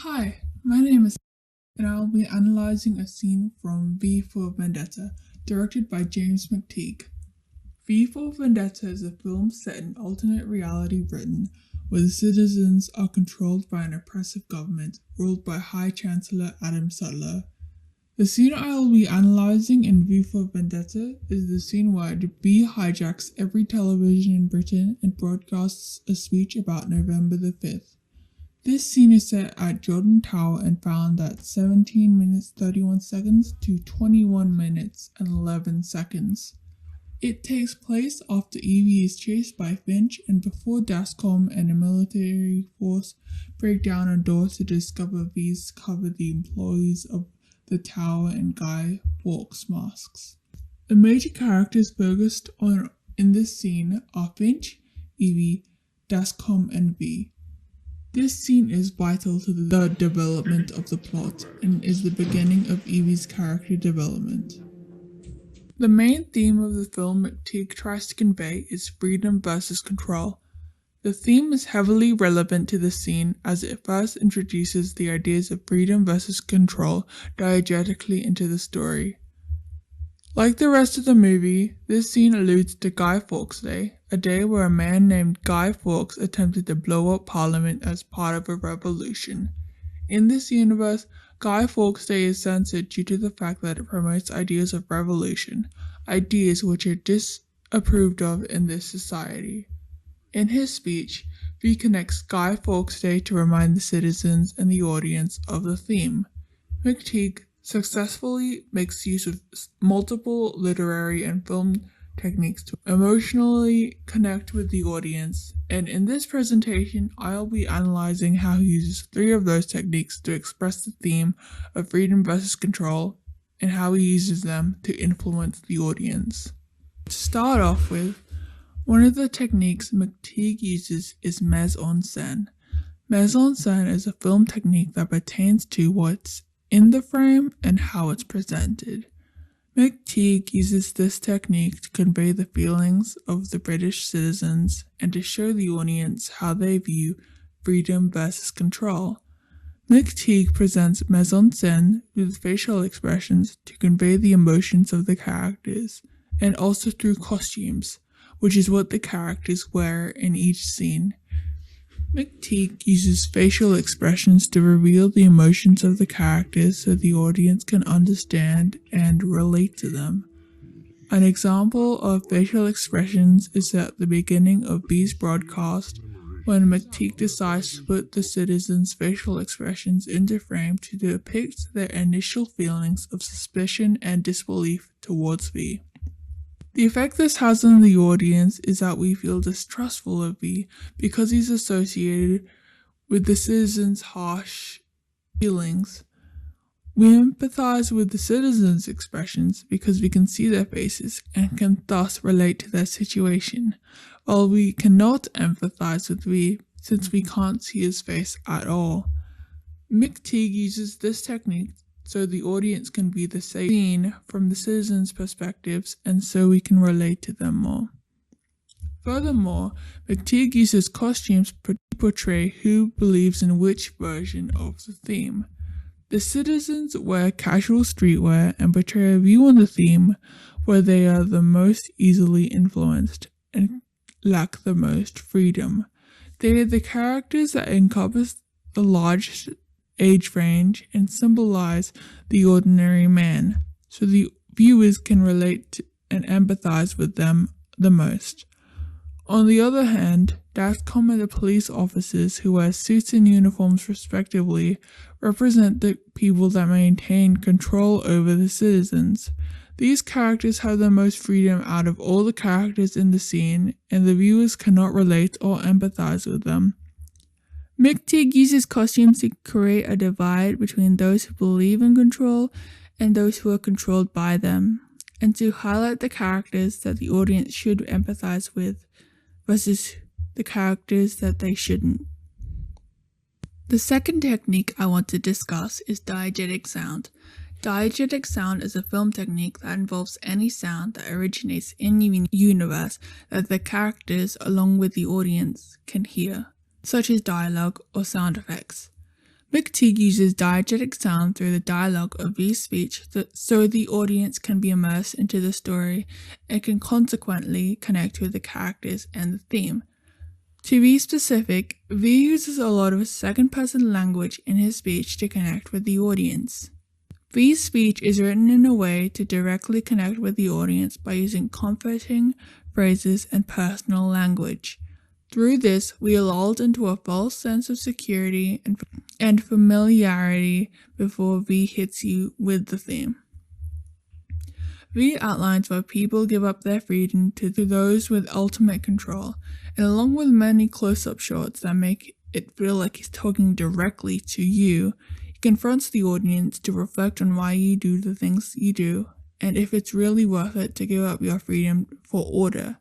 Hi, my name is and I will be analyzing a scene from V for Vendetta, directed by James McTeague. V for Vendetta is a film set in alternate reality Britain, where the citizens are controlled by an oppressive government ruled by High Chancellor Adam Sutler. The scene I will be analyzing in V for Vendetta is the scene where the V hijacks every television in Britain and broadcasts a speech about November the 5th. This scene is set at Jordan Tower and found at 17 minutes 31 seconds to 21 minutes and 11 seconds. It takes place after Evie is chased by Finch and before Dascom and a military force break down a door to discover V's cover the employees of the tower in Guy Fawkes masks. The major characters focused on in this scene are Finch, Evie, Dascom, and V. This scene is vital to the development of the plot and is the beginning of Evie's character development. The main theme of the film McTeague tries to convey is freedom versus control. The theme is heavily relevant to the scene as it first introduces the ideas of freedom versus control diegetically into the story. Like the rest of the movie, this scene alludes to Guy Fawkes Day, a day where a man named Guy Fawkes attempted to blow up Parliament as part of a revolution. In this universe, Guy Fawkes Day is censored due to the fact that it promotes ideas of revolution, ideas which are disapproved of in this society. In his speech, V connects Guy Fawkes Day to remind the citizens and the audience of the theme. McTeague successfully makes use of multiple literary and film techniques to emotionally connect with the audience, and in this presentation I'll be analyzing how he uses 3 of those techniques to express the theme of freedom versus control and how he uses them to influence the audience. To start off with, one of the techniques McTeague uses is mise-en-scène. Mise-en-scène is a film technique that pertains to what's in the frame and how it's presented. McTeague uses this technique to convey the feelings of the British citizens and to show the audience how they view freedom versus control. McTeague presents mise-en-scène with facial expressions to convey the emotions of the characters, and also through costumes, which is what the characters wear in each scene. McTeague uses facial expressions to reveal the emotions of the characters so the audience can understand and relate to them. An example of facial expressions is at the beginning of V's broadcast, when McTeague decides to put the citizens' facial expressions into frame to depict their initial feelings of suspicion and disbelief towards V. The effect this has on the audience is that we feel distrustful of V because he's associated with the citizens' harsh feelings. We empathize with the citizens' expressions because we can see their faces and can thus relate to their situation, while we cannot empathize with V since we can't see his face at all. McTeague uses this technique so the audience can be the seen from the citizens' perspectives and so we can relate to them more. Furthermore, McTeague uses costumes to portray who believes in which version of the theme. The citizens wear casual streetwear and portray a view on the theme where they are the most easily influenced and lack the most freedom. They are the characters that encompass the large age range and symbolize the ordinary man, so the viewers can relate to and empathize with them the most. On the other hand, Dascom and the police officers who wear suits and uniforms respectively represent the people that maintain control over the citizens. These characters have the most freedom out of all the characters in the scene, and the viewers cannot relate or empathize with them. McTeague uses costumes to create a divide between those who believe in control and those who are controlled by them, and to highlight the characters that the audience should empathize with versus the characters that they shouldn't. The second technique I want to discuss is diegetic sound. Diegetic sound is a film technique that involves any sound that originates in the universe that the characters along with the audience can hear, such as dialogue or sound effects. McTeague uses diegetic sound through the dialogue of V's speech so the audience can be immersed into the story and can consequently connect with the characters and the theme. To be specific, V uses a lot of second-person language in his speech to connect with the audience. V's speech is written in a way to directly connect with the audience by using comforting phrases and personal language. Through this, we are lulled into a false sense of security and familiarity before V hits you with the theme. V outlines why people give up their freedom to those with ultimate control, and along with many close-up shots that make it feel like he's talking directly to you, he confronts the audience to reflect on why you do the things you do, and if it's really worth it to give up your freedom for order.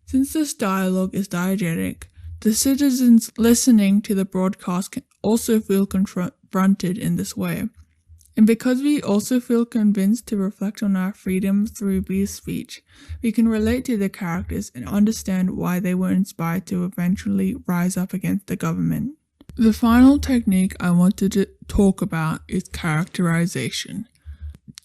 Since this dialogue is diegetic, the citizens listening to the broadcast can also feel confronted in this way. And because we also feel convinced to reflect on our freedom through V's speech, we can relate to the characters and understand why they were inspired to eventually rise up against the government. The final technique I wanted to talk about is characterization.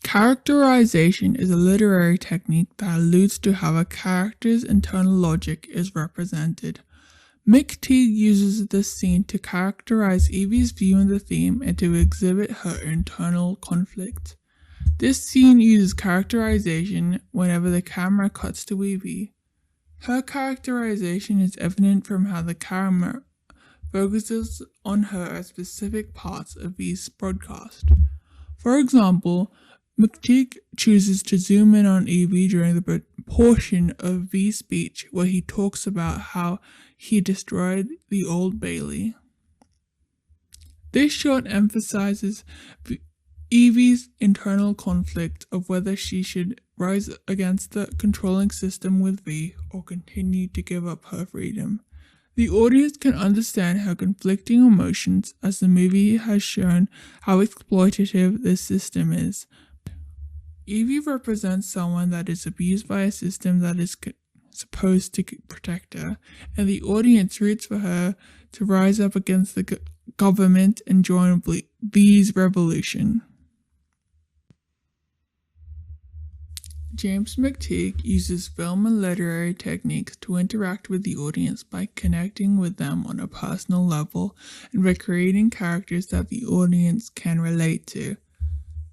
Characterization is a literary technique that alludes to how a character's internal logic is represented. McTeague uses this scene to characterize Evie's view on the theme and to exhibit her internal conflict. This scene uses characterization whenever the camera cuts to Evie. Her characterization is evident from how the camera focuses on her at specific parts of V's broadcast. For example, McTeague chooses to zoom in on Evie during the portion of V's speech where he talks about how he destroyed the Old Bailey. This shot emphasizes Evie's internal conflict of whether she should rise against the controlling system with V or continue to give up her freedom. The audience can understand her conflicting emotions as the movie has shown how exploitative this system is. Evie represents someone that is abused by a system that is supposed to protect her, and the audience roots for her to rise up against the government and join V's revolution. James McTeague uses film and literary techniques to interact with the audience by connecting with them on a personal level and by creating characters that the audience can relate to.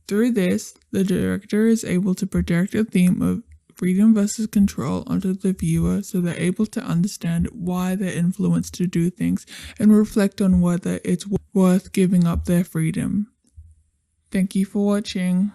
Through this, the director is able to project a theme of freedom versus control onto the viewer so they're able to understand why they're influenced to do things and reflect on whether it's worth giving up their freedom. Thank you for watching.